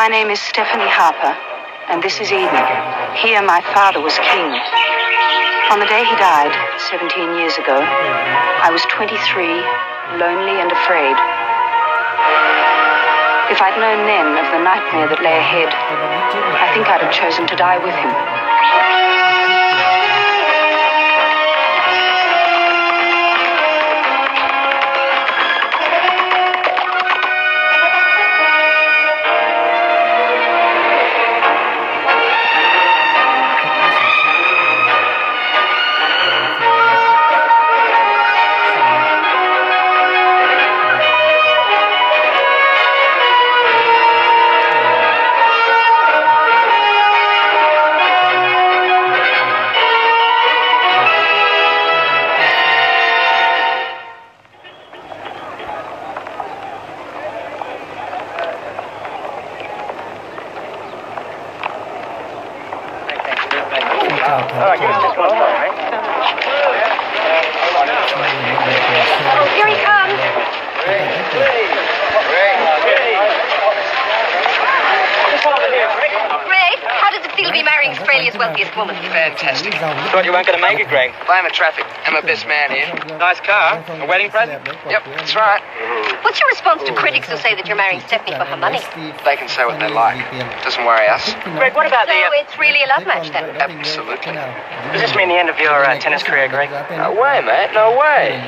My name is Stephanie Harper, and this is Eden. Here my father was king. On the day he died, 17 years ago, I was 23, lonely and afraid. If I'd known then of the nightmare that lay ahead, I think I'd have chosen to die with him. Here he comes. Greg, how does it feel to be marrying Australia's wealthiest woman? Fantastic. Thought you weren't going to make it, Greg. Blame the traffic. I'm a best man here. Nice car. A wedding present? Yep, that's right. What's your response to critics who say that you're marrying Stephanie for her money? They can say what they like. Doesn't worry us. Greg, what about So it's really a love match then? Absolutely. Does this mean the end of your tennis career, Greg? No way, mate. No way.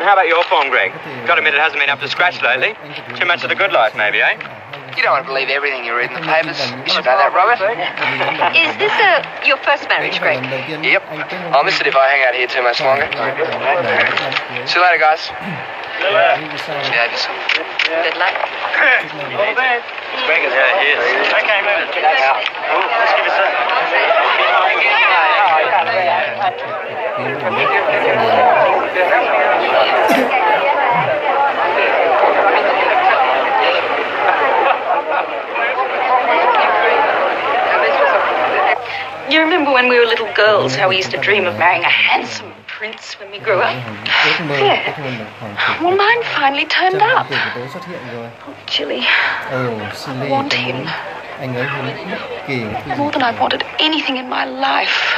And how about your form, Greg? Got to admit it hasn't been up to scratch lately. Too much of the good life, maybe, eh? You don't want to believe everything you read in the papers. You should know that, Robert. Is this your first marriage, Greg? Yep. I'll miss it if I hang out here too much longer. See you later, guys. Behave yourself. Good luck. All the best. Greg is out here. Okay, move it. Let's give us You remember when we were little girls, how we used to dream of marrying a handsome prince when we grew up? Yeah. Well, mine finally turned up. Oh, Chili. I want him. More than I've wanted anything in my life.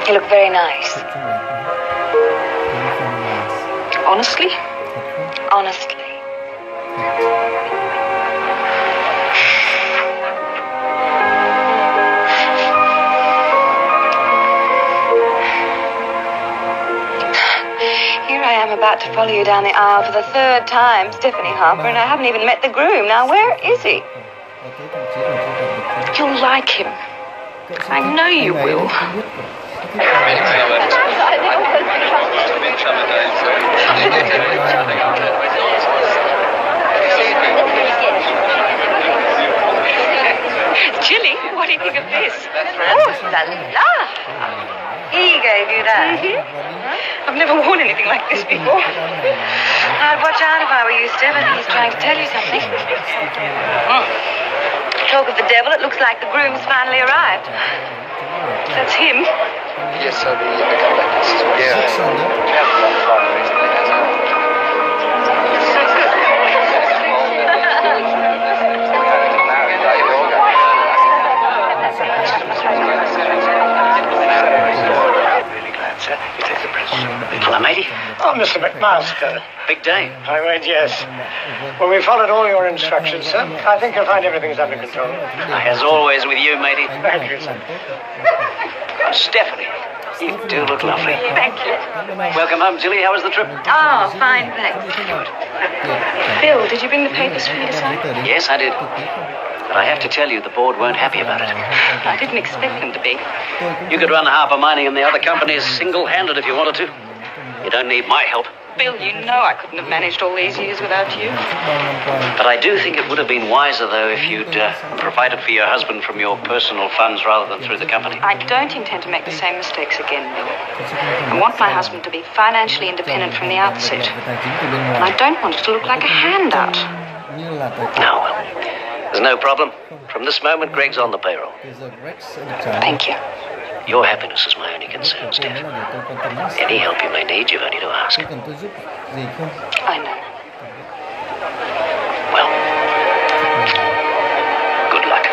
You look very nice. Honestly? Honestly. Here I am about to follow you down the aisle for the third time, Stephanie Harper, and I haven't even met the groom. Now, where is he? You'll like him. I know you will. Chili, what do you think of this? Oh, la la! He gave you that? I've never worn anything like this before. I'd watch out if I were you, Stephen. He's trying to tell you something. Talk of the devil, it looks like the groom's finally arrived. That's him. Yes, so the Hello, matey. Oh, Mr. McMaster. Big day. I went, yes. Well, we followed all your instructions, sir. I think you'll find everything's under control. As always with you, matey. Thank you, sir. Stephanie, you do look lovely. Thank you. Welcome home, Tilly. How was the trip? Oh, fine, thanks. Bill, did you bring the papers for me to sign? Yes, I did. But I have to tell you, the board weren't happy about it. I didn't expect them to be. You could run Harper Mining and the other companies single-handed if you wanted to. You don't need my help. Bill, you know I couldn't have managed all these years without you. But I do think it would have been wiser, though, if you'd provided for your husband from your personal funds rather than through the company. I don't intend to make the same mistakes again, Bill. I want my husband to be financially independent from the outset. And I don't want it to look like a handout. No, well, there's no problem. From this moment, Greg's on the payroll. Thank you. Your happiness is my only concern, Steph. Any help you may need, you've only to ask. Tôi cần tôi giúp gì không? I know. Well, good luck.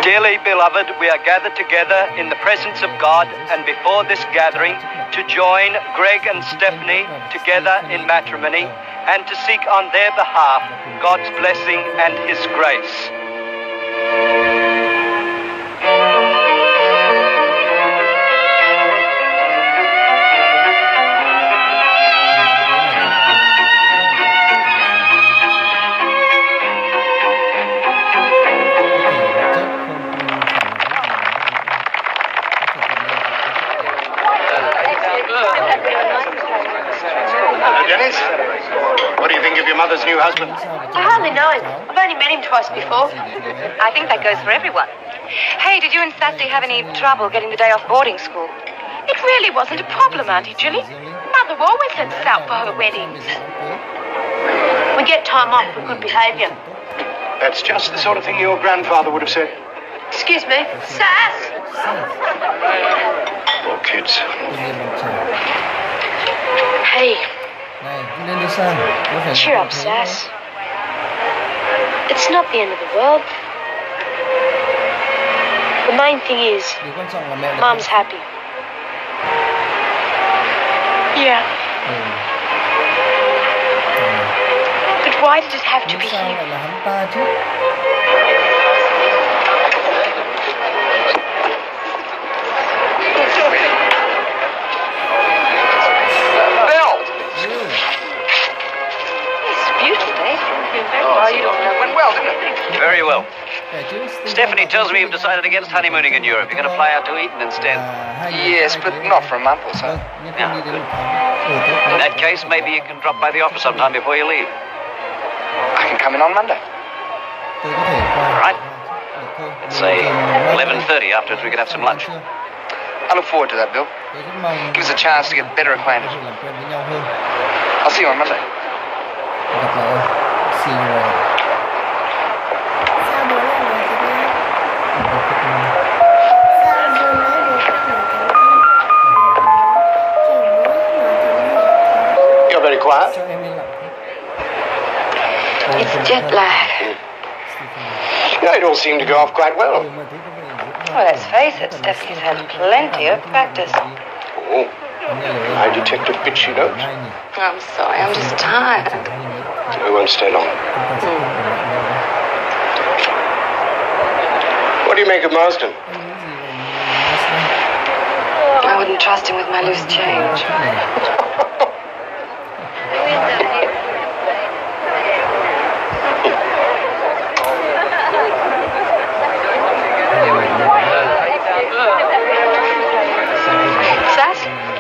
Dearly beloved, we are gathered together in the presence of God and before this gathering to join Greg and Stephanie together in matrimony and to seek on their behalf God's blessing and His grace. Dennis, what do you think of your mother's new husband? I hardly know him. I've only met him twice before. I think that goes for everyone. Hey, did you and Sassy have any trouble getting the day off boarding school? It really wasn't a problem, Auntie Julie. Mother always lets us out for her weddings. We get time off for good behaviour. That's just the sort of thing your grandfather would have said. Excuse me, Sass! Poor kids. Hey, Này, lên đi sang. cheer up, Sass. It's not the end of the world. The main thing is, Điều quan trọng là mẹ Mom's happy. Yeah. But why did it have to be sao here? lại là hắn ta chứ? Bill! It's beautiful, Dave. Went well, didn't it? Very well. Stephanie tells me you've decided against honeymooning in Europe. You're going to fly out to Eton instead. Yes, but not for a month or so. Yeah, good. In that case, maybe you can drop by the office sometime before you leave. I can come in on Monday. All right. Let's say 11:30. Afterwards, we can have some lunch. I look forward to that, Bill. Give us a chance to get better acquainted. I'll see you on Monday. You're very quiet. It's jet lag. Yeah, it all seemed to go off quite well. Well, let's face it, Stephanie's had plenty of practice. Oh, I detect a bitchy note. I'm sorry, I'm just tired. I won't stay long. What do you make of Marsden? I wouldn't trust him with my loose change. Sass?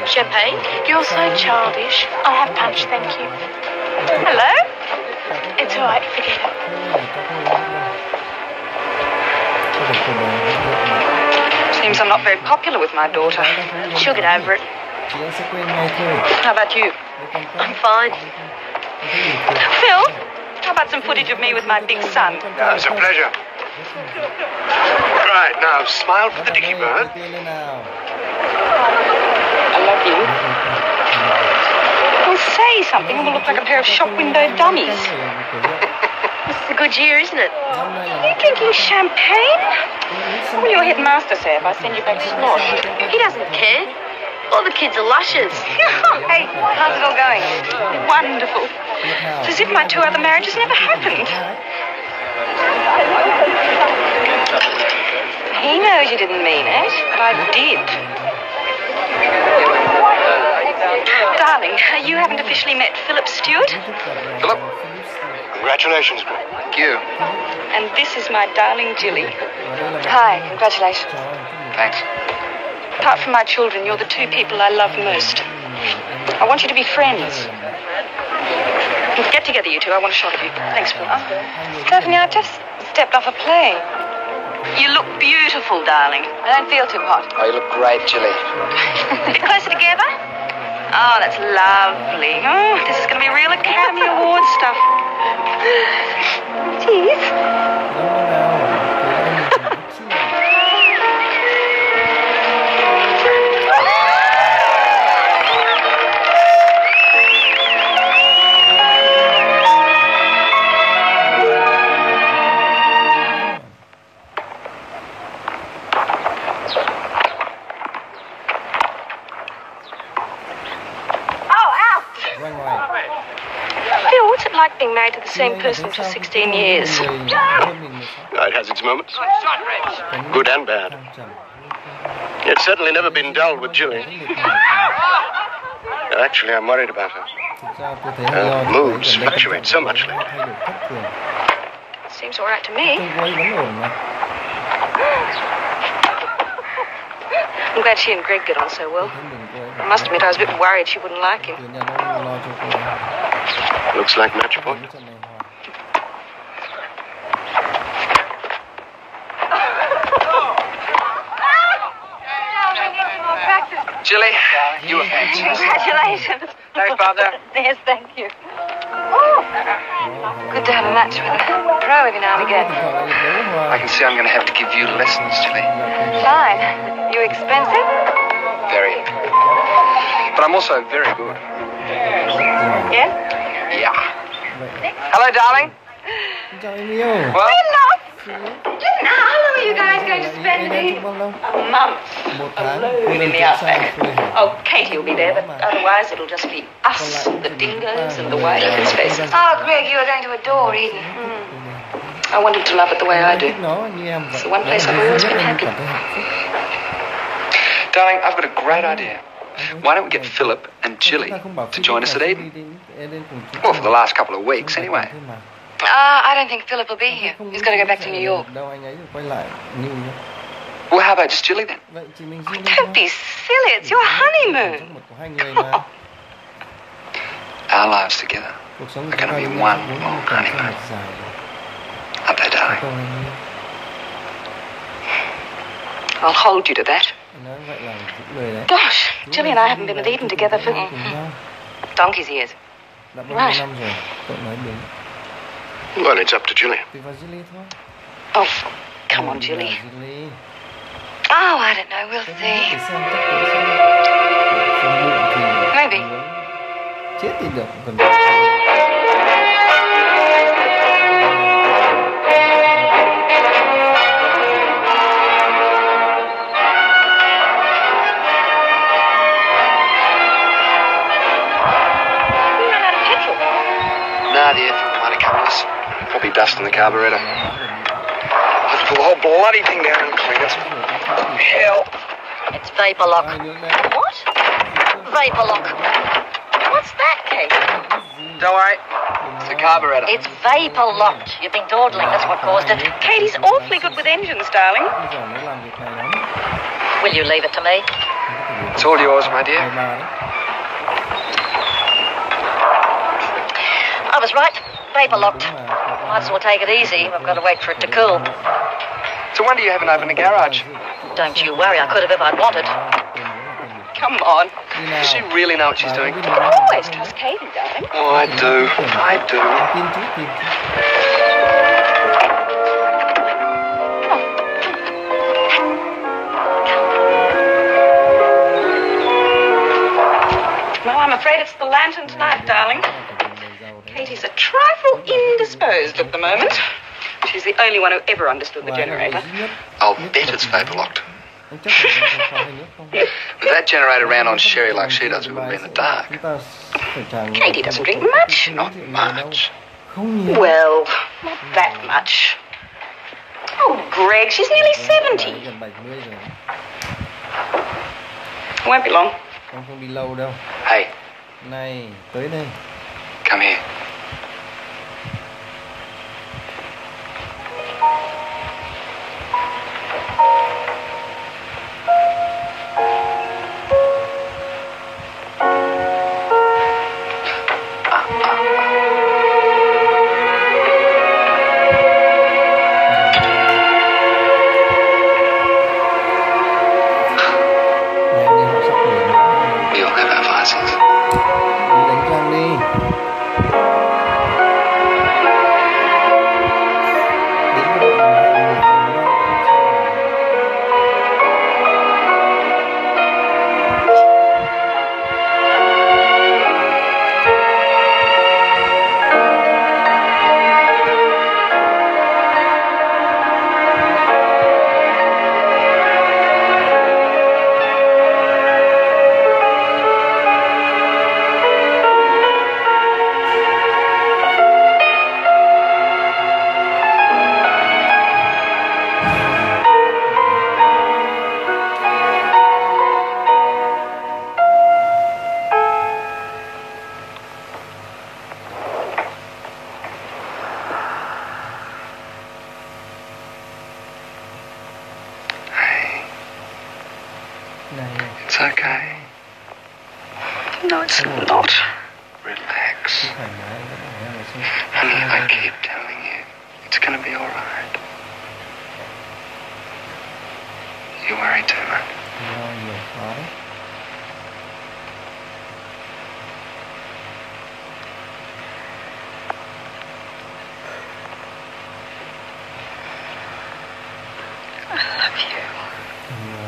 Champagne? You're so childish. I'll have punch, thank you. Hello? It's all right, forget it. Seems I'm not very popular with my daughter. She'll get over it. How about you? I'm fine. Phil, how about some footage of me with my big son? It's a pleasure. Right, now smile for the dicky bird. I love you. Well, say something or we'll look like a pair of shop window dummies. This is a good year, isn't it? Are you drinking champagne? What will your headmaster say if I send you back slosh? He doesn't care. All the kids are lushes. Hey, how's it all going? Wonderful. It's as if my 2 other marriages never happened. He knows you didn't mean it, but I did. Darling, you haven't officially met Philip Stewart? Philip? Congratulations, Greg. Thank you. And this is my darling Jilly. Hi, congratulations. Thanks. Apart from my children, you're the two people I love most. I want you to be friends. Get together, you two. I want a shot of you. Thanks, Phil. Stephanie, I've just stepped off a plane. You look beautiful, darling. I don't feel too hot. Oh, you look great, Jilly. A bit closer together? Oh, that's lovely. Oh, this is going to be real Academy Award stuff. Cheers. Phil, what's it like being married to the same person for 16 years? It has its moments. Good and bad. It's certainly never been dull with Jilly. Actually, I'm worried about her. Her moods fluctuate so much lately. Seems all right to me. I'm glad she and Greg get on so well. I must admit I was a bit worried she wouldn't like him. Looks like match point. Jilly, you were fantastic. Congratulations. Thanks, Father. Yes, thank you. Oh, good to have a match with a pro every now and again. I can see I'm going to have to give you lessons, Jilly. Fine. You expensive? Very. But I'm also very good. Yes? Yeah. Hello, darling. Well, Listen, how long are you guys going to spend here? A month alone in the outback. Oh, Katie will be there, but otherwise it'll just be us, the dingoes, and the wide open spaces. Oh, Greg, you are going to adore Eden. I want him to love it the way I do. It's the one place I've always been happy. darling, I've got a great idea. Why don't we get Philip and Jilly to join us at Eden? Well, for the last couple of weeks, anyway. I don't think Philip will be here. He's got to go back to New York. Well, how about just Jilly then? Don't be silly. It's your honeymoon. Our lives together are going to be one long honeymoon. Aren't they, darling? I'll hold you to that. Gosh, Jilly and I haven't been at Eden together for donkey's years. Right. Well, it's up to Jilly. Oh, come on, Jilly. Oh, I don't know. We'll see. Maybe. Nah, the effort might have come loose. Probably dust in the carburetor. Let's pull the whole bloody thing down and clean it. Hell. It's vapor lock. What? Vapor lock. What's that, Kate? Don't worry. It's the carburetor. It's vapor locked. You've been dawdling. That's what caused it. Katie's awfully good with engines, darling. Will you leave it to me? It's all yours, my dear. I was right. Vapor locked. Might as well take it easy. We've got to wait for it to cool. So when do you have an open a garage? Don't you worry. I could have if I'd wanted. Come on. Does she really know what she's doing? Always trust Katie, darling. Oh, I do. I do. Well, I'm afraid it's the lantern tonight, darling. Katie's a trifle indisposed at the moment. She's the only one who ever understood the generator. I'll bet it's vapor locked. If that generator ran on sherry like she does, we would be in the dark. Katie doesn't drink much. Not much. Well, not that much. Oh, Greg, she's nearly 70. Gần 70 rồi. Won't be long. Không đi lâu đâu. Hey, Này, tới đây. come here. We all have our vices. Đi đánh răng đi. Đến cái đoạn này. It's okay. No, it's not. Relax. Thoải mái, rất là thoải mái. Honey, I keep telling you, it's gonna be alright. You worry too much. Lo nhiều quá đấy. I love you.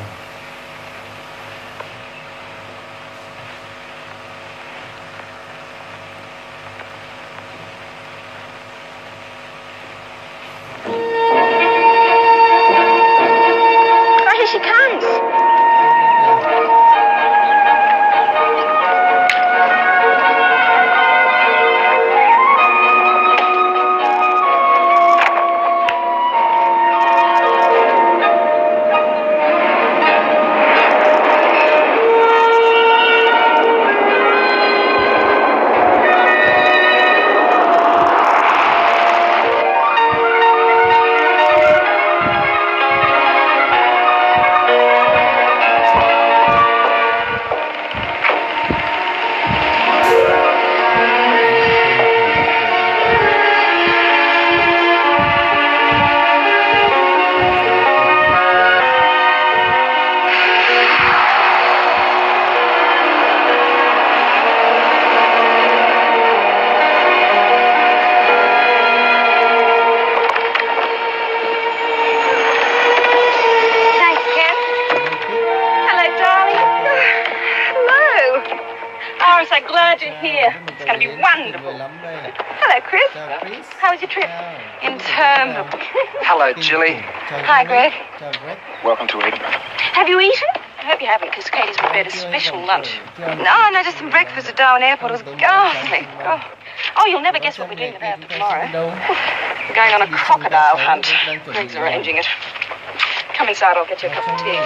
Oh, here she comes. Thanks, Ken. Hello, darling. Hello. Oh, I'm so glad you're here. It's going to be wonderful. Hello, Chris. Chào Chris. How was your trip? Chào. Interminable. Hello, Jilly. Chào Hi, Jimmy. Greg. Chào Greg. Welcome to Edinburgh. Have you eaten? I hope you haven't, because Katie's prepared a special lunch. No, just some breakfast at Darwin Airport. It was ghastly. Oh, you'll never guess what we're doing the day after tomorrow. We're going on a crocodile hunt. Greg's arranging it. Come inside, I'll get you a cup of tea.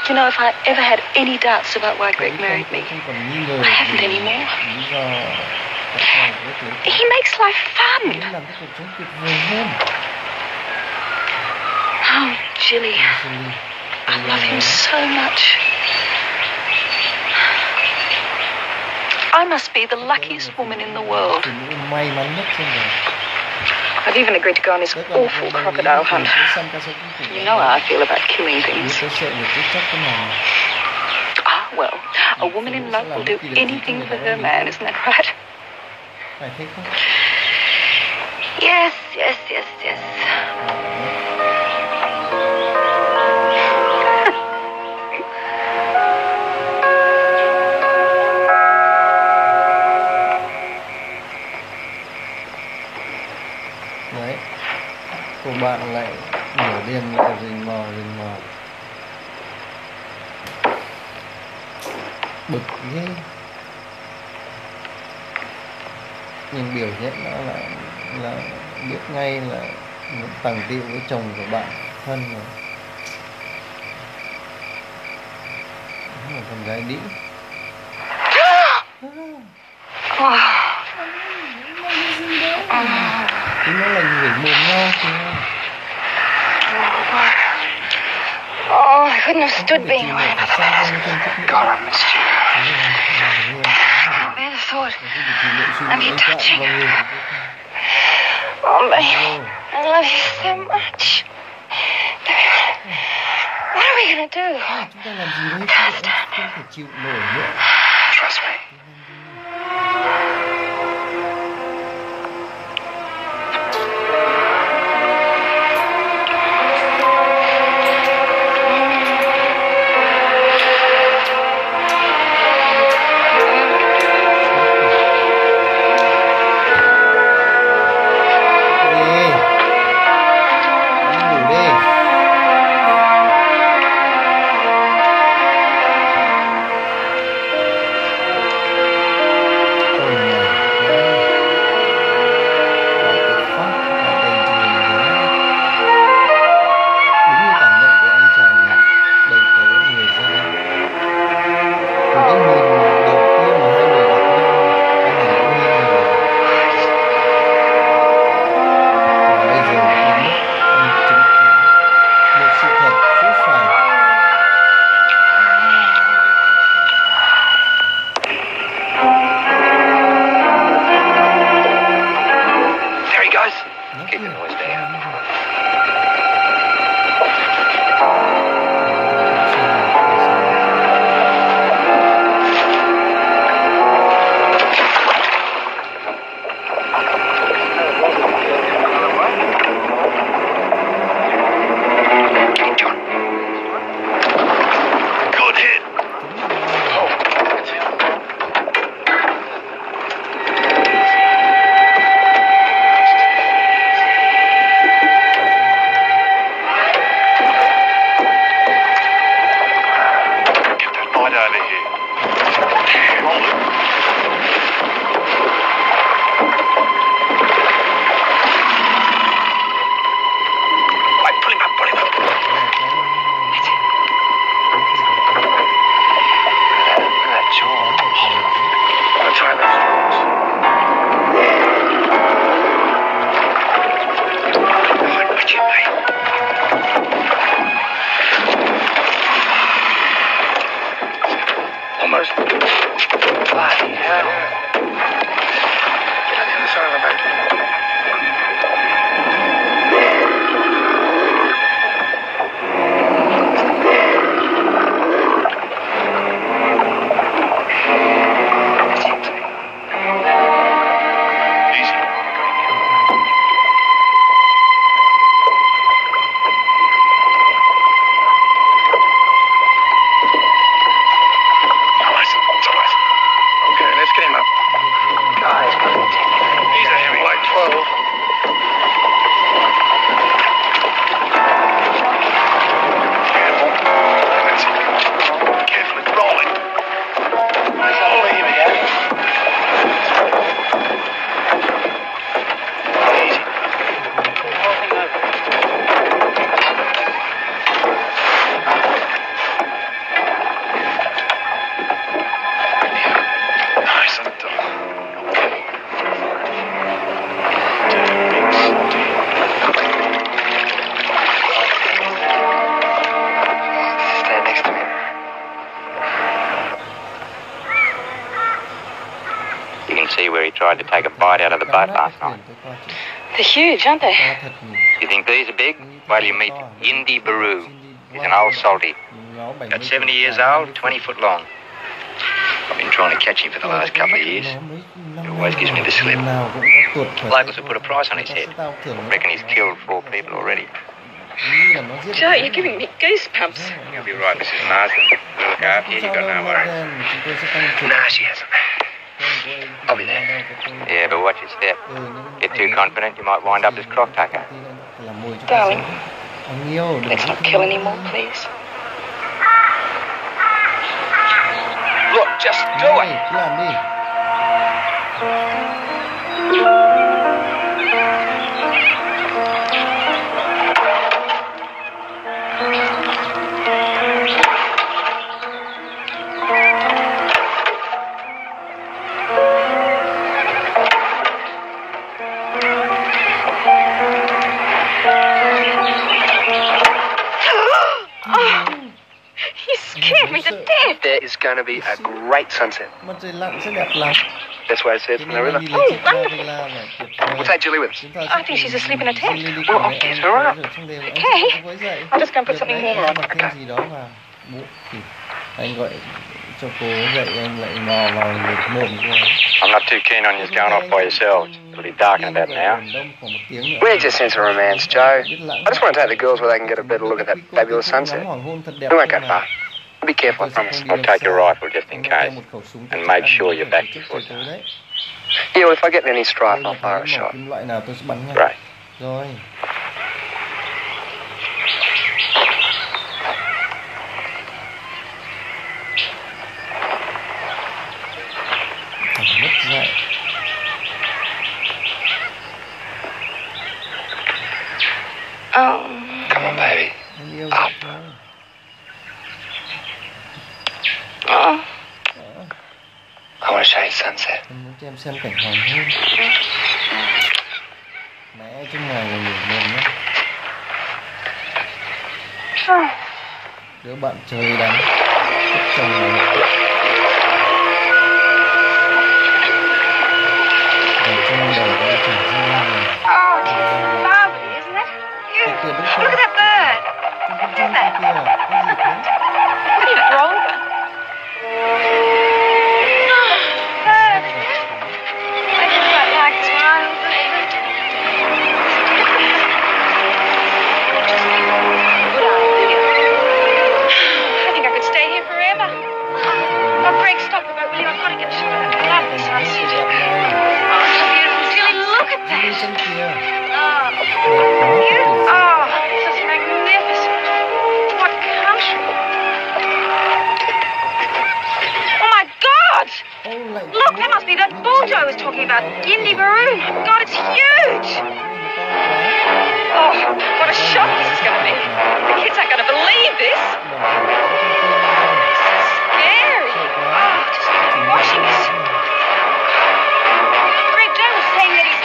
You know, if I ever had any doubts about why Greg married me, I haven't anymore. He makes life fun. Oh, Jilly, I love him so much. I must be the luckiest woman in the world. May mắn nhất trên đời. I've even agreed to go on this awful crocodile hunt. You know how I feel about killing things. Ah, well, a woman in love will do anything for her man, isn't that right? Phải thế không? Yes, yes, yes, yes. Đấy, cô bạn lại nửa đêm lại rình mò. Bực ghê. Nhưng biểu hiện nó là là biết ngay là tàng tiệu với chồng của bạn thân rồi. Đúng là con gái đĩ. Chúng nó là người mồm nhau kìa. Oh, I couldn't have stood being away. God, I missed you. I never thought I'd be touching. Oh, babe, I love you so much. What are we gonna do? Chúng ta làm gì đấy? Không thể chịu nổi nữa. Trust me. Tried to take a bite out of the boat last night. They're huge, aren't they? You think these are big? Well, you meet Indy Baru. He's an old salty. About 70 years old, 20 foot long. I've been trying to catch him for the last couple of years. He always gives me the slip. Locals have put a price on his head. Reckon he's killed 4 people already. Joe, you're giving me goosebumps. You'll be right, Mrs. Marsden. Look after you, you've got no worry. Nah, she hasn't. I'll be there. Yeah, but watch your step. Get too confident, you might wind up as crock tucker. Darling, let's not kill anymore, please. Look, just do it. is going to be a great sunset. Mặt trời lặn sẽ đẹp lắm. Best way to see it from the river. Oh, wonderful. We'll take Julie with us. I think she's asleep in a tent. Well, I'll get her up. Okay. I'll just go and put something warmer on. Thêm gì đó vào bụng thì anh gọi cho cô dậy, anh lại mò vào ngực mồm cô. I'm not too keen on you going off by yourselves. It'll be dark in about an hour. We need your sense of romance, Joe. I just want to take the girls where they can get a better look at that fabulous sunset. We won't go far. Be careful, I promise. I'll take your rifle just in case, and make sure you're back before dark. Yeah, well, if I get in any strife, I'll fire a shot. Right. Rồi. Mất dậy. Come on, baby. Anh yêu Up. thôi. I want to show you the sunset. Anh muốn cho em xem cảnh hoàng hôn. Mẹ chứ ngoài là ngủ mồm nhá. Đứa bạn chơi đánh chồng này. Để cho đầu đã trở ra này. Oh, it's lovely, isn't it? Beautiful. Look at that bird. Look at that. What are you, Grover? Bird. I just quite like this one. Good idea. I think I could stay here forever. Oh, Greg, stop the boat, will you? I've got to get a shot of that lovely sunset. Oh, it's beautiful. Tilly, look at that. Chân kia. Oh, this is magnificent. What country? Oh, my God! Look, that must be that bull Joe was talking about. Indy Maroon. God, it's huge. Oh, what a shock this is going to be. The kids aren't going to believe this. This is scary. Oh, just watching this. Greg Joe was saying that he's...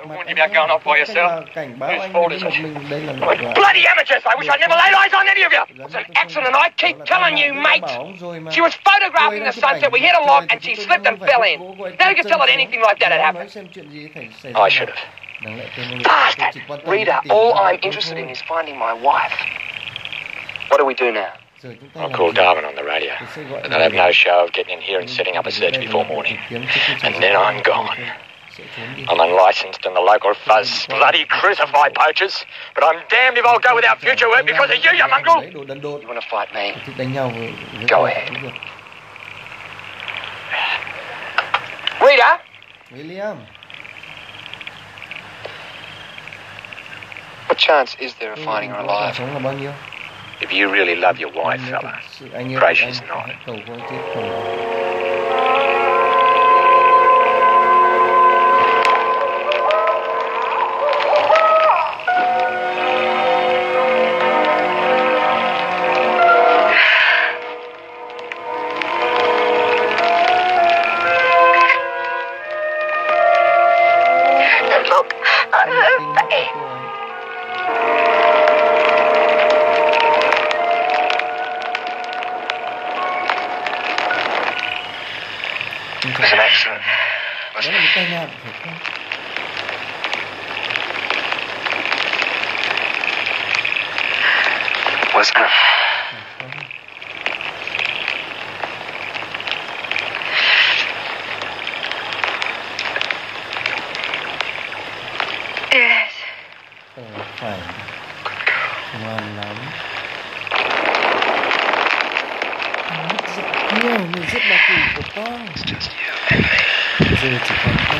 Warned you about going off by yourself. Whose fault is it? Bloody amateurs! I wish I'd never laid eyes on any of you! It's an accident, I keep telling you, mate! She was photographing the sunset, we hit a log, and she slipped and fell in. Now you could tell that anything like that had happened. I should have. Bastard! Rita, all I'm interested in is finding my wife. What do we do now? I'll call Darwin on the radio. But they'll have no show of getting in here and setting up a search before morning. And then I'm gone. I'm unlicensed in the local fuzz. Bloody crucify poachers. But I'm damned if I'll go without future work because of you mongrel. You want to fight me? Go ahead. Rita? William. What chance is there of finding her alive? If you really love your wife, fella, pray she's not. Look, I heard that. It was an accident. Wasn't it? Wasn't it? Ngoan lắm. Mất giận nhiều, người giết bà chủ của con. Giờ chỉ còn con.